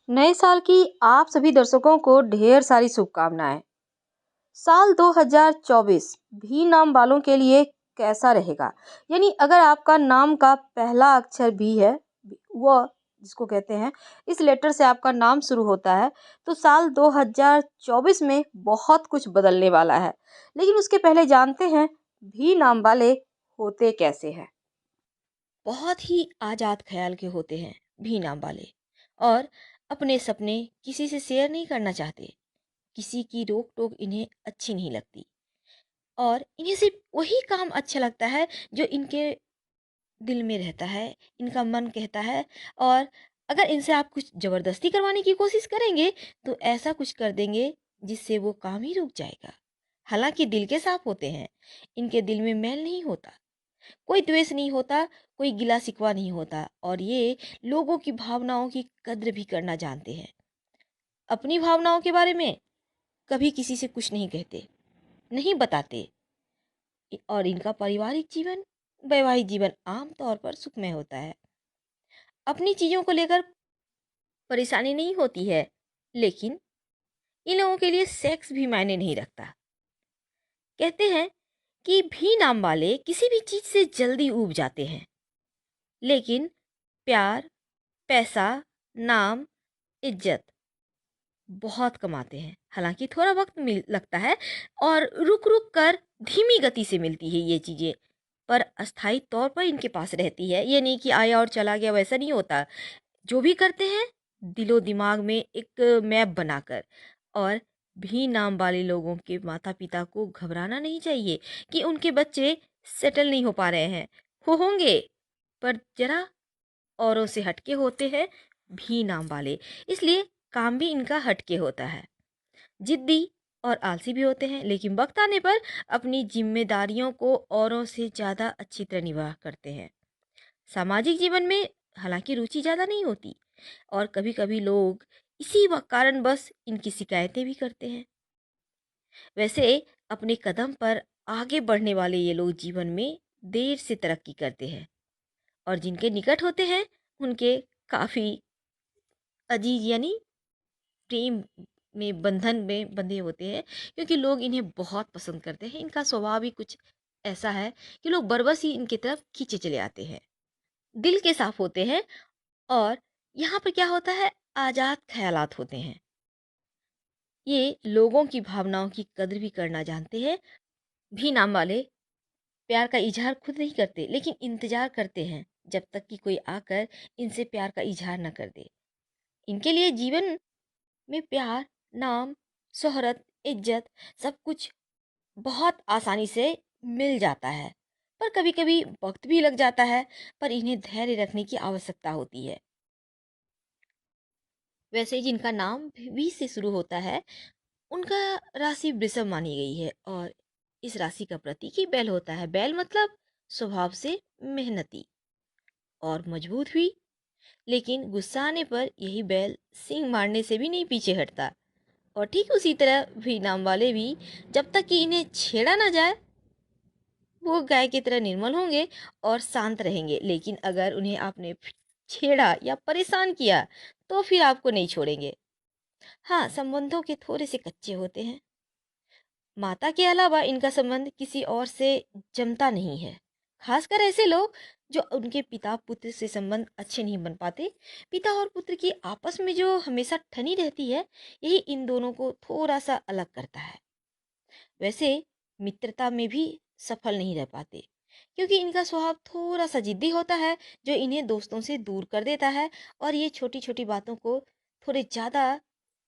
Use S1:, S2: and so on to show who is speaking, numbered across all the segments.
S1: नए साल की आप सभी दर्शकों को ढेर सारी शुभकामनाएं। साल 2024 भी नाम वालों के लिए कैसा रहेगा? यानी अगर आपका नाम का पहला अक्षर भी है, वो जिसको कहते हैं, इस लेटर से आपका नाम शुरू होता है, तो साल 2024 में बहुत कुछ बदलने वाला है। लेकिन उसके पहले जानते हैं भी नाम वाले होते कैसे हैं।
S2: बहुत ही आज़ाद ख़्याल के होते हैं भी नाम वाले और अपने सपने किसी से शेयर नहीं करना चाहते। किसी की रोक-टोक इन्हें अच्छी नहीं लगती और इन्हें सिर्फ़ वही काम अच्छा लगता है जो इनके दिल में रहता है, इनका मन कहता है। और अगर इनसे आप कुछ ज़बरदस्ती करवाने की कोशिश करेंगे, तो ऐसा कुछ कर देंगे जिससे वो काम ही रुक जाएगा। हालाँकि दिल के साफ़ होते हैं, इनके दिल में मैल नहीं होता। कोई द्वेष नहीं होता, कोई गिला शिकवा नहीं होता और ये लोगों की भावनाओं की कद्र भी करना जानते हैं। अपनी भावनाओं के बारे में कभी किसी से कुछ नहीं कहते, नहीं बताते। और इनका पारिवारिक जीवन, वैवाहिक जीवन आम तौर पर सुखमय होता है। अपनी चीज़ों को लेकर परेशानी नहीं होती है, लेकिन इन लोगों के लिए सेक्स भी मायने नहीं रखता। कहते हैं कि भी नाम वाले किसी भी चीज़ से जल्दी ऊब जाते हैं, लेकिन प्यार, पैसा, नाम, इज्जत बहुत कमाते हैं। हालाँकि थोड़ा वक़्त मिल लगता है और रुक-रुक कर धीमी गति से मिलती है ये चीज़ें, पर अस्थायी तौर पर इनके पास रहती है। ये नहीं कि आया और चला गया, वैसा नहीं होता। जो भी करते हैं, दिलो-दिमाग में एक मैप बनाकर। और भी नाम वाले लोगों के माता-पिता को घबराना नहीं चाहिए कि उनके बच्चे सेटल नहीं हो पा रहे हैं। वो होंगे, पर ज़रा औरों से हटके होते हैं भी नाम वाले, इसलिए काम भी इनका हटके होता है। जिद्दी और आलसी भी होते हैं, लेकिन वक्त आने पर अपनी जिम्मेदारियों को औरों से ज़्यादा अच्छी तरह निभा करते हैं। सामाजिक जीवन में हालांकि रुचि ज़्यादा नहीं होती और कभी-कभी लोग इसी कारण बस इनकी शिकायतें भी करते हैं। वैसे अपने कदम पर आगे बढ़ने वाले ये लोग जीवन में देर से तरक्की करते हैं और जिनके निकट होते हैं उनके काफ़ी अजीज यानी प्रेम में बंधन में बंधे होते हैं, क्योंकि लोग इन्हें बहुत पसंद करते हैं। इनका स्वभाव ही कुछ ऐसा है कि लोग बरबस ही इनकी तरफ खींचे चले आते हैं। दिल के साफ होते हैं और यहाँ पर क्या होता है, आज़ाद ख्यालात होते हैं। ये लोगों की भावनाओं की कद्र भी करना जानते हैं। भी नाम वाले प्यार का इजहार खुद नहीं करते, लेकिन इंतजार करते हैं जब तक कि कोई आकर इनसे प्यार का इजहार न कर दे। इनके लिए जीवन में प्यार, नाम, शोहरत, इज्जत सब कुछ बहुत आसानी से मिल जाता है। पर कभी-कभी वक़्त भी लग जाता है, पर इन्हें धैर्य रखने की आवश्यकता होती है। वैसे जिनका नाम वी से शुरू होता है, उनका राशि वृषभ मानी गई है और इस राशि का प्रतीक ही बैल होता है। बैल मतलब स्वभाव से मेहनती और मजबूत भी, लेकिन गुस्सा आने पर यही बैल सींग मारने से भी नहीं पीछे हटता। और ठीक उसी तरह भी नाम वाले भी जब तक कि इन्हें छेड़ा ना जाए, वो गाय की तरह निर्मल होंगे और शांत रहेंगे। लेकिन अगर उन्हें आपने छेड़ा या परेशान किया, तो फिर आपको नहीं छोड़ेंगे। हाँ, संबंधों के थोड़े से कच्चे होते हैं। माता के अलावा इनका संबंध किसी और से जमता नहीं है। खासकर ऐसे लोग जो उनके पिता पुत्र से संबंध अच्छे नहीं बन पाते। पिता और पुत्र की आपस में जो हमेशा ठनी रहती है, यही इन दोनों को थोड़ा सा अलग करता है। वैसे मित्रता में भी सफल नहीं रह पाते, क्योंकि इनका स्वभाव थोड़ा सा जिद्दी होता है, जो इन्हें दोस्तों से दूर कर देता है। और ये छोटी छोटी बातों को थोड़े ज़्यादा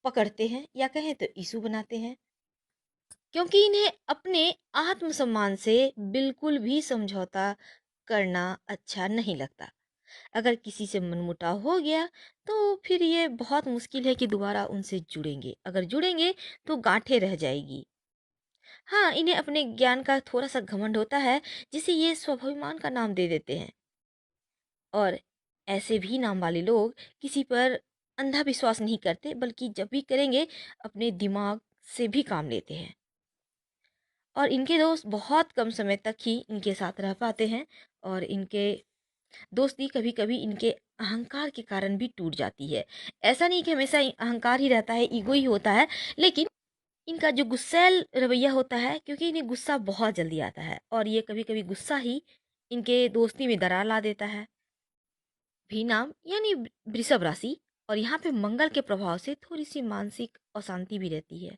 S2: पकड़ते हैं या कहें तो इशू बनाते हैं, क्योंकि इन्हें अपने आत्मसम्मान से बिल्कुल भी समझौता करना अच्छा नहीं लगता। अगर किसी से मनमुटाव हो गया, तो फिर ये बहुत मुश्किल है कि दोबारा उनसे जुड़ेंगे। अगर जुड़ेंगे तो गांठें रह जाएगी। हाँ, इन्हें अपने ज्ञान का थोड़ा सा घमंड होता है, जिसे ये स्वाभिमान का नाम दे देते हैं। और ऐसे भी नाम वाले लोग किसी पर अंधा विश्वास नहीं करते, बल्कि जब भी करेंगे अपने दिमाग से भी काम लेते हैं। और इनके दोस्त बहुत कम समय तक ही इनके साथ रह पाते हैं और इनके दोस्ती कभी कभी इनके अहंकार के कारण भी टूट जाती है। ऐसा नहीं कि हमेशा अहंकार ही रहता है, ईगो ही होता है, लेकिन इनका जो गुस्सैल रवैया होता है, क्योंकि इन्हें गुस्सा बहुत जल्दी आता है और ये कभी कभी गुस्सा ही इनके दोस्ती में दरार ला देता है। भी नाम यानी वृषभ राशि, और यहाँ पे मंगल के प्रभाव से थोड़ी सी मानसिक अशांति भी रहती है,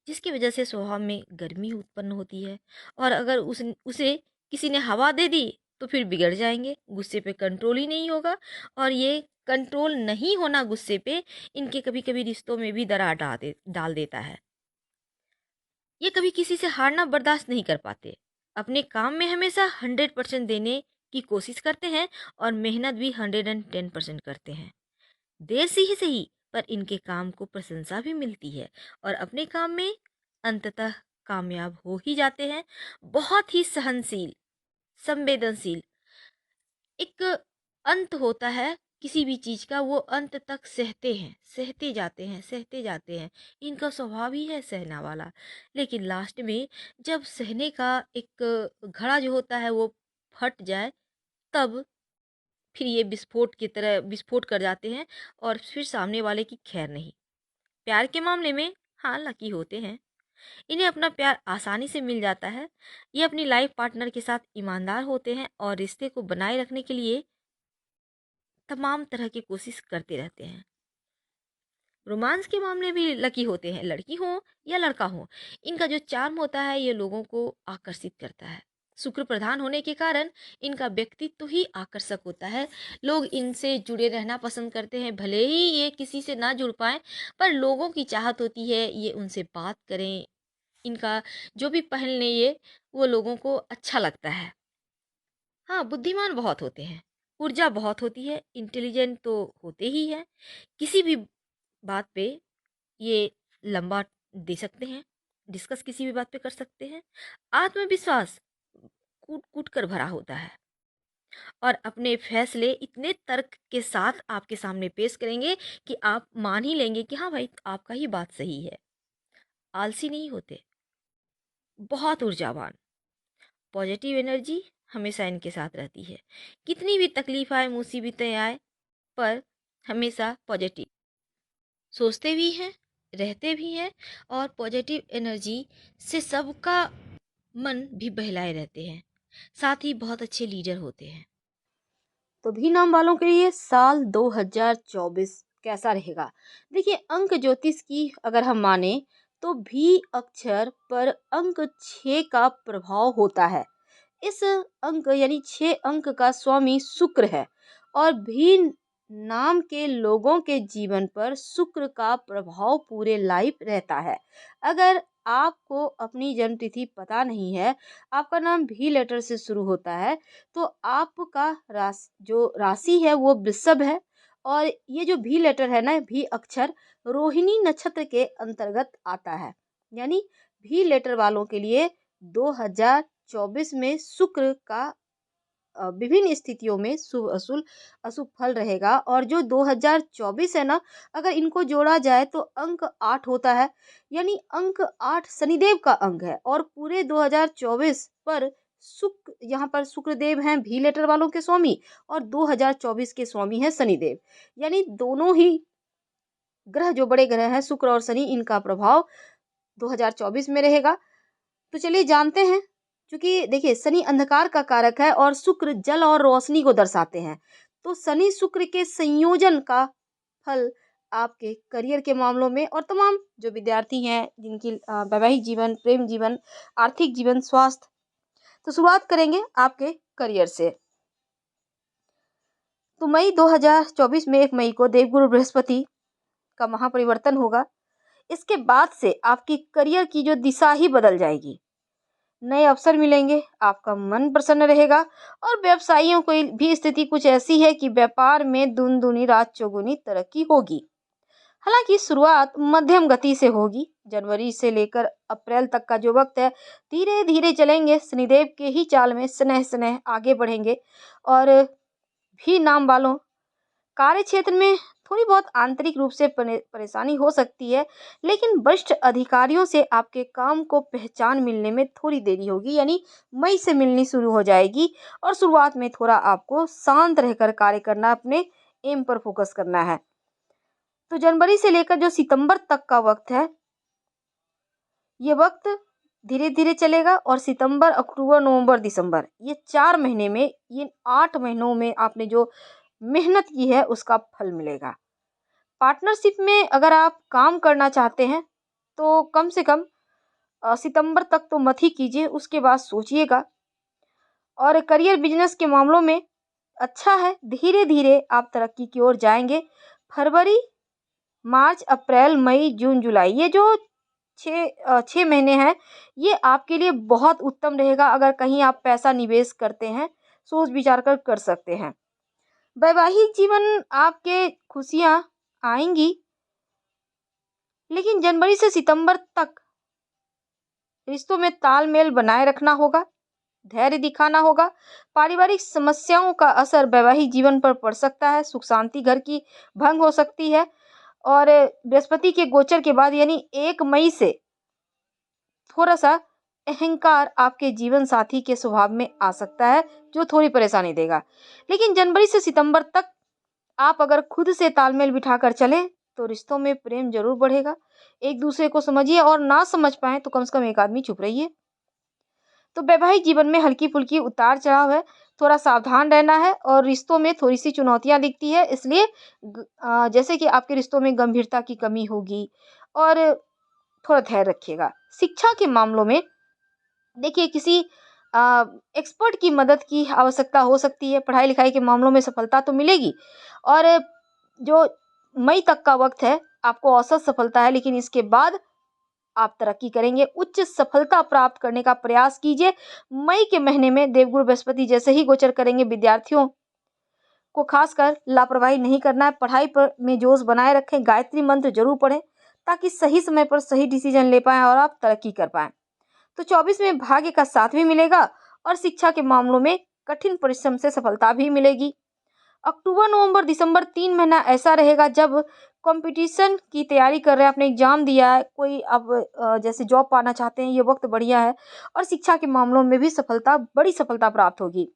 S2: जिसकी वजह से स्वभाव में गर्मी उत्पन्न होती है। और अगर उसे किसी ने हवा दे दी तो फिर बिगड़ जाएंगे, गुस्से पे कंट्रोल ही नहीं होगा। और ये कंट्रोल नहीं होना गुस्से पे इनके कभी कभी रिश्तों में भी दरार डाल देता है। ये कभी किसी से हारना बर्दाश्त नहीं कर पाते, अपने काम में हमेशा 100% देने की कोशिश करते हैं और मेहनत भी 110% करते हैं। देर से ही सही, पर इनके काम को प्रशंसा भी मिलती है और अपने काम में अंततः कामयाब हो ही जाते हैं। बहुत ही सहनशील, संवेदनशील, एक अंत होता है किसी भी चीज का, वो अंत तक सहते हैं, सहते जाते हैं, सहते जाते हैं। इनका स्वभाव ही है सहना वाला। लेकिन लास्ट में जब सहने का एक घड़ा जो होता है वो फट जाए, तब फिर ये विस्फोट की तरह विस्फोट कर जाते हैं और फिर सामने वाले की खैर नहीं। प्यार के मामले में हाँ लकी होते हैं, इन्हें अपना प्यार आसानी से मिल जाता है। ये अपनी लाइफ पार्टनर के साथ ईमानदार होते हैं और रिश्ते को बनाए रखने के लिए तमाम तरह की कोशिश करते रहते हैं। रोमांस के मामले भी लकी होते हैं, लड़की हो या लड़का हो। इनका जो चार्म होता है ये लोगों को आकर्षित करता है। शुक्र प्रधान होने के कारण इनका व्यक्तित्व ही आकर्षक होता है। लोग इनसे जुड़े रहना पसंद करते हैं, भले ही ये किसी से ना जुड़ पाए, पर लोगों की चाहत होती है ये उनसे बात करें। इनका जो भी पहन ले ये, वो लोगों को अच्छा लगता है। हाँ, बुद्धिमान बहुत होते हैं, ऊर्जा बहुत होती है, इंटेलिजेंट तो होते ही हैं। किसी भी बात पे ये लंबा दे सकते हैं, डिस्कस किसी भी बात पे कर सकते हैं। आत्मविश्वास कूट कूट कर भरा होता है और अपने फैसले इतने तर्क के साथ आपके सामने पेश करेंगे कि आप मान ही लेंगे कि हाँ भाई आपका ही बात सही है। आलसी नहीं होते, बहुत ऊर्जावान, पॉजिटिव एनर्जी हमेशा इनके साथ रहती है। कितनी भी तकलीफ आए, मुसीबतें आए, पर हमेशा पॉजिटिव सोचते भी हैं, रहते भी हैं और पॉजिटिव एनर्जी से सबका मन भी बहलाए रहते हैं। साथ ही बहुत अच्छे लीडर होते हैं।
S1: तो भी नाम वालों के लिए साल 2024 कैसा रहेगा? देखिए, अंक ज्योतिष की अगर हम माने तो भी अक्षर पर अंक 6 का प्रभाव होता है। इस अंक यानी 6 अंक का स्वामी शुक्र है और भी नाम के लोगों के जीवन पर शुक्र का प्रभाव पूरे लाइफ रहता है। अगर आपको अपनी जन्म तिथि पता नहीं है, आपका नाम भी लेटर से शुरू होता है, तो आपका जो राशि है वो वृषभ है और ये जो भी लेटर है ना, भी अक्षर रोहिणी नक्षत्र के अंतर्गत आता है। यानी भी लेटर वालों के लिए 2024 में शुक्र का विभिन्न स्थितियों में शुभ अशुभ अशुभ फल रहेगा। और जो 2024 है ना, अगर इनको जोड़ा जाए तो अंक 8 होता है। यानी अंक 8 शनिदेव का अंक है और पूरे 2024 पर शुक्र, यहाँ पर शुक्रदेव हैं भी लेटर वालों के स्वामी और 2024 के स्वामी हैं शनिदेव। यानी दोनों ही ग्रह जो बड़े ग्रह हैं शुक्र और शनि, इनका प्रभाव 2024 में रहेगा। तो चलिए जानते हैं। क्योंकि देखिए, शनि अंधकार का कारक है और शुक्र जल और रोशनी को दर्शाते हैं। तो शनि शुक्र के संयोजन का फल आपके करियर के मामलों में और तमाम जो विद्यार्थी हैं जिनकी वैवाहिक जीवन, प्रेम जीवन, आर्थिक जीवन, स्वास्थ्य। तो शुरुआत करेंगे आपके करियर से। तो मई 2024 में 1 मई को देवगुरु बृहस्पति का महापरिवर्तन होगा। इसके बाद से आपकी करियर की जो दिशा ही बदल जाएगी। नए अवसर मिलेंगे, आपका मन प्रसन्न रहेगा और व्यवसायियों को भी स्थिति कुछ ऐसी है कि व्यापार में दिन दूनी रात चौगुनी तरक्की होगी। हालांकि शुरुआत मध्यम गति से होगी। जनवरी से लेकर अप्रैल तक का जो वक्त है, धीरे धीरे चलेंगे, शनिदेव के ही चाल में स्नेह स्नेह आगे बढ़ेंगे। और भी नाम वालों, कार्य क्षेत्र में थोड़ी बहुत आंतरिक रूप से परेशानी हो सकती है, लेकिन वरिष्ठ अधिकारियों से आपके काम को पहचान मिलने में थोड़ी देरी होगी, यानी मई से मिलनी शुरू हो जाएगी। और शुरुआत में थोड़ा आपको शांत रहकर कार्य करना, अपने एम पर फोकस करना है। तो जनवरी से लेकर जो सितंबर तक का वक्त है, ये वक्त धीरे धीरे चलेगा और सितंबर, अक्टूबर, नवंबर, दिसंबर, ये 4 महीने में, ये 8 महीनों में आपने जो मेहनत की है उसका फल मिलेगा। पार्टनरशिप में अगर आप काम करना चाहते हैं तो कम से कम सितंबर तक तो मत ही कीजिए, उसके बाद सोचिएगा। और करियर बिजनेस के मामलों में अच्छा है, धीरे धीरे आप तरक्की की ओर जाएंगे। फरवरी, मार्च, अप्रैल, मई, जून, जुलाई, ये जो 6 महीने हैं, ये आपके लिए बहुत उत्तम रहेगा। अगर कहीं आप पैसा निवेश करते हैं, सोच विचार कर सकते हैं। वैवाहिक जीवन आपके खुशियां आएंगी, लेकिन जनवरी से सितंबर तक रिश्तों में तालमेल बनाए रखना होगा, धैर्य दिखाना होगा। पारिवारिक समस्याओं का असर वैवाहिक जीवन पर पड़ सकता है, सुख शांति घर की भंग हो सकती है। और बृहस्पति के गोचर के बाद यानी 1 मई से थोड़ा सा अहंकार आपके जीवन साथी के स्वभाव में आ सकता है, जो थोड़ी परेशानी देगा। लेकिन जनवरी से सितंबर तक आप अगर खुद से तालमेल बिठाकर चलें तो रिश्तों में प्रेम जरूर बढ़ेगा। एक दूसरे को समझिए, और ना समझ पाए तो कम से कम एक आदमी चुप रहिए। तो वैवाहिक जीवन में हल्की फुल्की उतार चढ़ाव है, थोड़ा सावधान रहना है। और रिश्तों में थोड़ी सी चुनौतियां दिखती है, इसलिए जैसे कि आपके रिश्तों में गंभीरता की कमी होगी, और थोड़ा धैर्य रखिएगा। शिक्षा के मामलों में देखिए, किसी एक्सपर्ट की मदद की आवश्यकता हो सकती है। पढ़ाई लिखाई के मामलों में सफलता तो मिलेगी, और जो मई तक का वक्त है आपको औसत सफलता है, लेकिन इसके बाद आप तरक्की करेंगे। उच्च सफलता प्राप्त करने का प्रयास कीजिए। मई के महीने में देवगुरु बृहस्पति जैसे ही गोचर करेंगे, विद्यार्थियों को खासकर लापरवाही नहीं करना है। पढ़ाई पर में जोश बनाए रखें, गायत्री मंत्र जरूर पढ़ें, ताकि सही समय पर सही डिसीजन ले पाएं और आप तरक्की कर पाएं। तो 24 में भाग्य का साथ भी मिलेगा, और शिक्षा के मामलों में कठिन परिश्रम से सफलता भी मिलेगी। अक्टूबर, नवंबर, दिसंबर 3 महीना ऐसा रहेगा जब कंपटीशन की तैयारी कर रहे हैं, आपने एग्जाम दिया है, कोई अब जैसे जॉब पाना चाहते हैं, ये वक्त बढ़िया है। और शिक्षा के मामलों में भी सफलता, बड़ी सफलता प्राप्त होगी।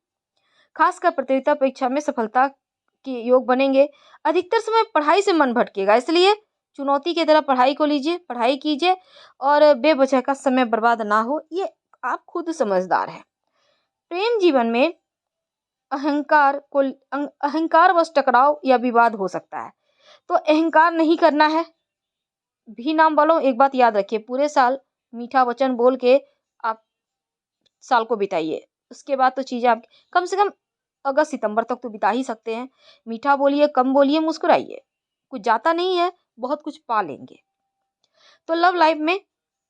S1: खासकर प्रतियोगिता परीक्षा में सफलता के योग बनेंगे। अधिकतर समय पढ़ाई से मन भटकेगा, इसलिए चुनौती की तरह पढ़ाई को लीजिए, पढ़ाई कीजिए, और बेवजह का समय बर्बाद ना हो, ये आप खुद समझदार हैं। प्रेम जीवन में अहंकारवश टकराव या विवाद हो सकता है, तो अहंकार नहीं करना है। भी नाम वालों, एक बात याद रखिए, पूरे साल मीठा वचन बोल के आप साल को बिताइए। उसके बाद तो चीजें आप कम से कम अगस्त सितंबर तक तो बिता ही सकते हैं। मीठा बोलिए, कम बोलिए, मुस्कुराइए, कुछ जाता नहीं है, बहुत कुछ पा लेंगे। तो लव लाइफ में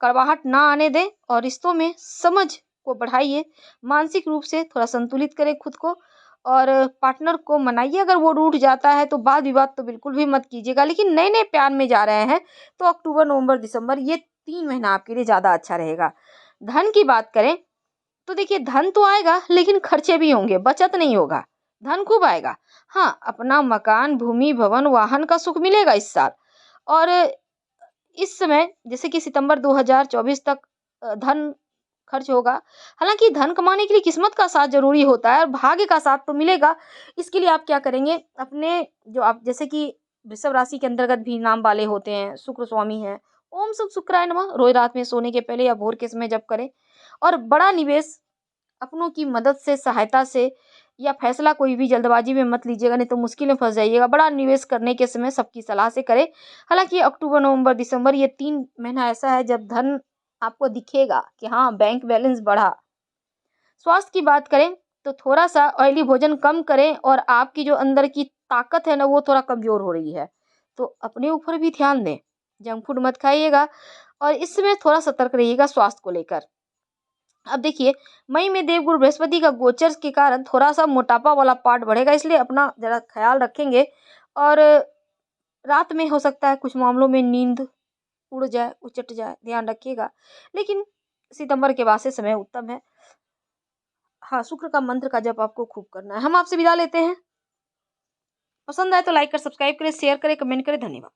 S1: कड़वाहट ना आने दें, और रिश्तों में समझ को बढ़ाइए। मानसिक रूप से थोड़ा संतुलित करें खुद को, और पार्टनर को मनाइए। अगर वो रूठ जाता है तो वाद विवाद तो बिल्कुल भी मत कीजिएगा। लेकिन नए नए प्यार में जा रहे हैं तो अक्टूबर, नवंबर, दिसंबर, ये 3 महीना आपके लिए ज्यादा अच्छा रहेगा। धन की बात करें तो देखिए, धन तो आएगा, लेकिन खर्चे भी होंगे, बचत नहीं होगा। धन खूब आएगा, हाँ, अपना मकान, भूमि, भवन, वाहन का सुख मिलेगा इस साल। और इस समय जैसे कि सितंबर 2024 तक धन खर्च होगा। हालांकि धन कमाने के लिए किस्मत का साथ जरूरी होता है, और भाग्य का साथ तो मिलेगा। इसके लिए आप क्या करेंगे, अपने जो आप जैसे कि वृषभ राशि के अंतर्गत भी नाम वाले होते हैं, शुक्र स्वामी है, ओम शुभ शुक्राय नमः रोज रात में सोने के पहले या भोर के समय जप करें। और बड़ा निवेश अपनों की मदद से, सहायता से, या फैसला कोई भी जल्दबाजी में मत लीजिएगा, नहीं तो मुश्किल में फंस जाइएगा। बड़ा निवेश करने के समय सबकी सलाह से करें। हालांकि अक्टूबर, नवंबर, दिसंबर, ये 3 महीना ऐसा है जब धन आपको दिखेगा कि हाँ, बैंक बैलेंस बढ़ा। स्वास्थ्य की बात करें तो थोड़ा सा ऑयली भोजन कम करें, और आपकी जो अंदर की ताकत है ना, वो थोड़ा कमजोर हो रही है, तो अपने ऊपर भी ध्यान दें। जंक फूड मत खाइएगा, और इस समय थोड़ा सतर्क रहिएगा स्वास्थ्य को लेकर। अब देखिए, मई में देवगुरु बृहस्पति का गोचर के कारण थोड़ा सा मोटापा वाला पार्ट बढ़ेगा, इसलिए अपना जरा ख्याल रखेंगे। और रात में हो सकता है कुछ मामलों में नींद उड़ जाए, उचट जाए, ध्यान रखिएगा। लेकिन सितंबर के बाद से समय उत्तम है। हाँ, शुक्र का मंत्र का जप आपको खूब करना है। हम आपसे विदा लेते हैं। पसंद आए तो लाइक कर, सब्सक्राइब करें, शेयर करें, कमेंट करें। धन्यवाद।